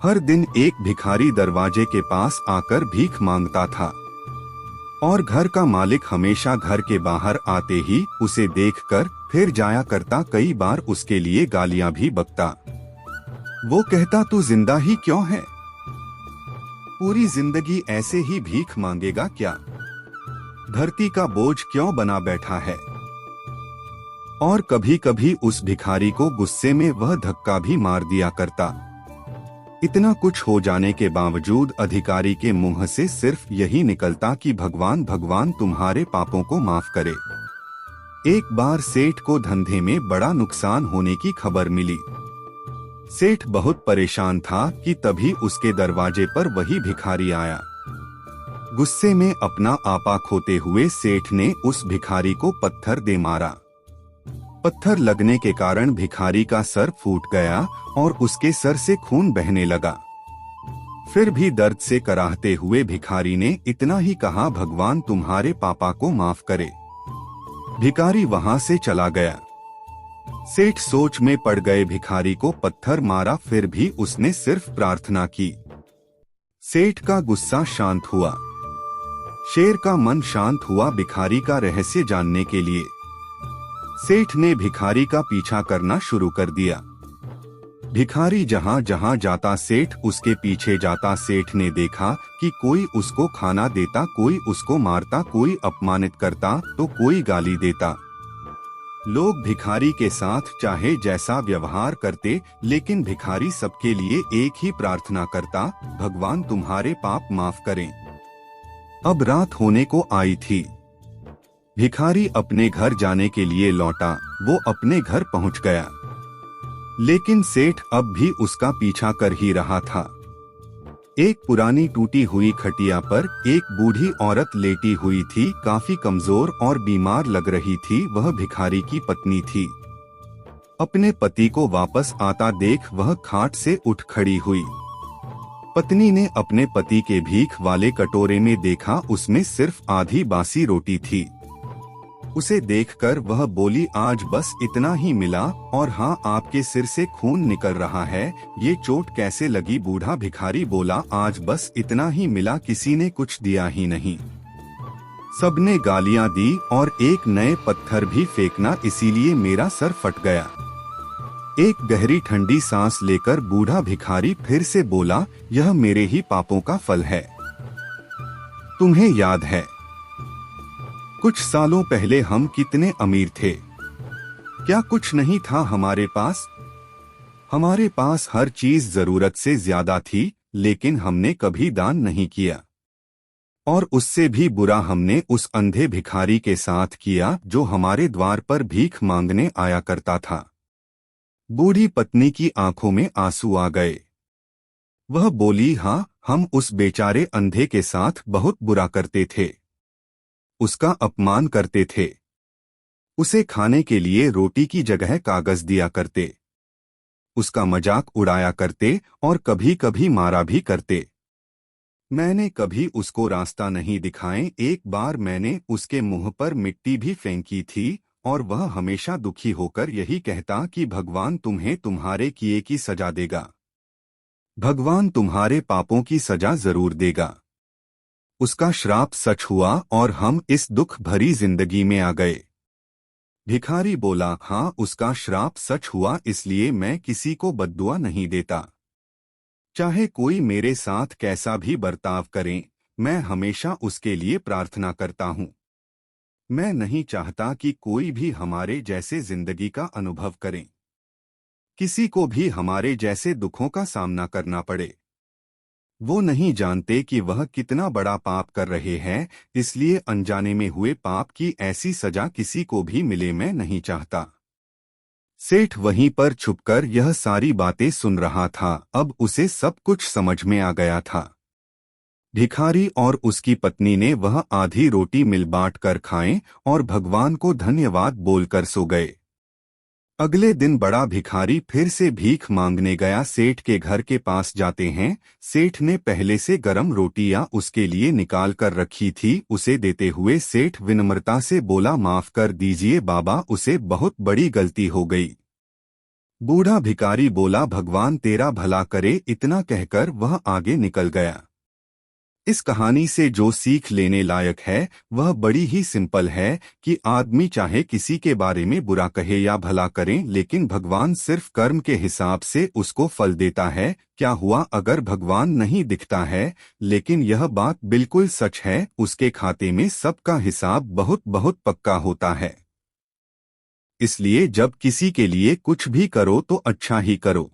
हर दिन एक भिखारी दरवाजे के पास आकर भीख मांगता था और घर का मालिक हमेशा घर के बाहर आते ही उसे देखकर फिर जाया करता। कई बार उसके लिए गालियां भी बकता। वो कहता, तू जिंदा ही क्यों है? पूरी जिंदगी ऐसे ही भीख मांगेगा क्या? धरती का बोझ क्यों बना बैठा है? और कभी कभी उस भिखारी को गुस्से में वह धक्का भी मार दिया करता। इतना कुछ हो जाने के बावजूद अधिकारी के मुंह से सिर्फ यही निकलता कि भगवान भगवान तुम्हारे पापों को माफ करे। एक बार सेठ को धंधे में बड़ा नुकसान होने की खबर मिली। सेठ बहुत परेशान था कि तभी उसके दरवाजे पर वही भिखारी आया। गुस्से में अपना आपा खोते हुए सेठ ने उस भिखारी को पत्थर दे मारा। पत्थर लगने के कारण भिखारी का सर फूट गया और उसके सर से खून बहने लगा। फिर भी दर्द से कराहते हुए भिखारी ने इतना ही कहा, भगवान तुम्हारे पापा को माफ करे। भिखारी वहां से चला गया। सेठ सोच में पड़ गए। भिखारी को पत्थर मारा, फिर भी उसने सिर्फ प्रार्थना की। सेठ का गुस्सा शांत हुआ। शेर का मन शांत हुआ भिखारी का रहस्य जानने के लिए। सेठ ने भिखारी का पीछा करना शुरू कर दिया। भिखारी जहां जहां जाता सेठ उसके पीछे जाता। सेठ ने देखा कि कोई उसको खाना देता, कोई उसको मारता, कोई अपमानित करता तो कोई गाली देता। लोग भिखारी के साथ चाहे जैसा व्यवहार करते, लेकिन भिखारी सबके लिए एक ही प्रार्थना करता, भगवान तुम्हारे पाप माफ करें। अब रात होने को आई थी। भिखारी अपने घर जाने के लिए लौटा। वो अपने घर पहुंच गया, लेकिन सेठ अब भी उसका पीछा कर ही रहा था। एक पुरानी टूटी हुई खटिया पर एक बूढ़ी औरत लेटी हुई थी। काफी कमजोर और बीमार लग रही थी। वह भिखारी की पत्नी थी। अपने पति को वापस आता देख वह खाट से उठ खड़ी हुई। पत्नी ने अपने पति के भीख वाले कटोरे में देखा, उसमें सिर्फ आधी बासी रोटी थी। उसे देखकर वह बोली, आज बस इतना ही मिला, और हाँ, आपके सिर से खून निकल रहा है, ये चोट कैसे लगी? बूढ़ा भिखारी बोला, आज बस इतना ही मिला, किसी ने कुछ दिया ही नहीं। सबने गालियां दी और एक नए पत्थर भी फेंकना, इसीलिए मेरा सर फट गया। एक गहरी ठंडी सांस लेकर बूढ़ा भिखारी फिर से बोला, यह मेरे ही पापों का फल है। तुम्हें याद है कुछ सालों पहले हम कितने अमीर थे? क्या कुछ नहीं था हमारे पास? हमारे पास हर चीज जरूरत से ज्यादा थी, लेकिन हमने कभी दान नहीं किया। और उससे भी बुरा हमने उस अंधे भिखारी के साथ किया जो हमारे द्वार पर भीख मांगने आया करता था। बूढ़ी पत्नी की आंखों में आंसू आ गए। वह बोली, हाँ, हम उस बेचारे अंधे के साथ बहुत बुरा करते थे। उसका अपमान करते थे। उसे खाने के लिए रोटी की जगह कागज दिया करते। उसका मजाक उड़ाया करते और कभी कभी मारा भी करते। मैंने कभी उसको रास्ता नहीं दिखाए। एक बार मैंने उसके मुंह पर मिट्टी भी फेंकी थी और वह हमेशा दुखी होकर यही कहता कि भगवान तुम्हें तुम्हारे किए की सजा देगा। भगवान तुम्हारे पापों की सजा जरूर देगा। उसका श्राप सच हुआ और हम इस दुख भरी जिंदगी में आ गए। भिखारी बोला, हाँ, उसका श्राप सच हुआ, इसलिए मैं किसी को बद्दुआ नहीं देता। चाहे कोई मेरे साथ कैसा भी बर्ताव करे, मैं हमेशा उसके लिए प्रार्थना करता हूँ। मैं नहीं चाहता कि कोई भी हमारे जैसे जिंदगी का अनुभव करे, किसी को भी हमारे जैसे दुखों का सामना करना पड़े। वो नहीं जानते कि वह कितना बड़ा पाप कर रहे हैं, इसलिए अनजाने में हुए पाप की ऐसी सजा किसी को भी मिले, मैं नहीं चाहता। सेठ वहीं पर छुपकर यह सारी बातें सुन रहा था। अब उसे सब कुछ समझ में आ गया था। भिखारी और उसकी पत्नी ने वह आधी रोटी मिल बांट कर खाएं और भगवान को धन्यवाद बोलकर सो गए। अगले दिन बड़ा भिखारी फिर से भीख मांगने गया। सेठ के घर के पास जाते हैं। सेठ ने पहले से गरम रोटियां उसके लिए निकाल कर रखी थी। उसे देते हुए सेठ विनम्रता से बोला, माफ कर दीजिए बाबा, उसे बहुत बड़ी गलती हो गई। बूढ़ा भिखारी बोला, भगवान तेरा भला करे। इतना कहकर वह आगे निकल गया। इस कहानी से जो सीख लेने लायक है वह बड़ी ही सिंपल है कि आदमी चाहे किसी के बारे में बुरा कहे या भला करें, लेकिन भगवान सिर्फ कर्म के हिसाब से उसको फल देता है। क्या हुआ अगर भगवान नहीं दिखता है, लेकिन यह बात बिल्कुल सच है, उसके खाते में सबका हिसाब बहुत बहुत पक्का होता है। इसलिए जब किसी के लिए कुछ भी करो तो अच्छा ही करो।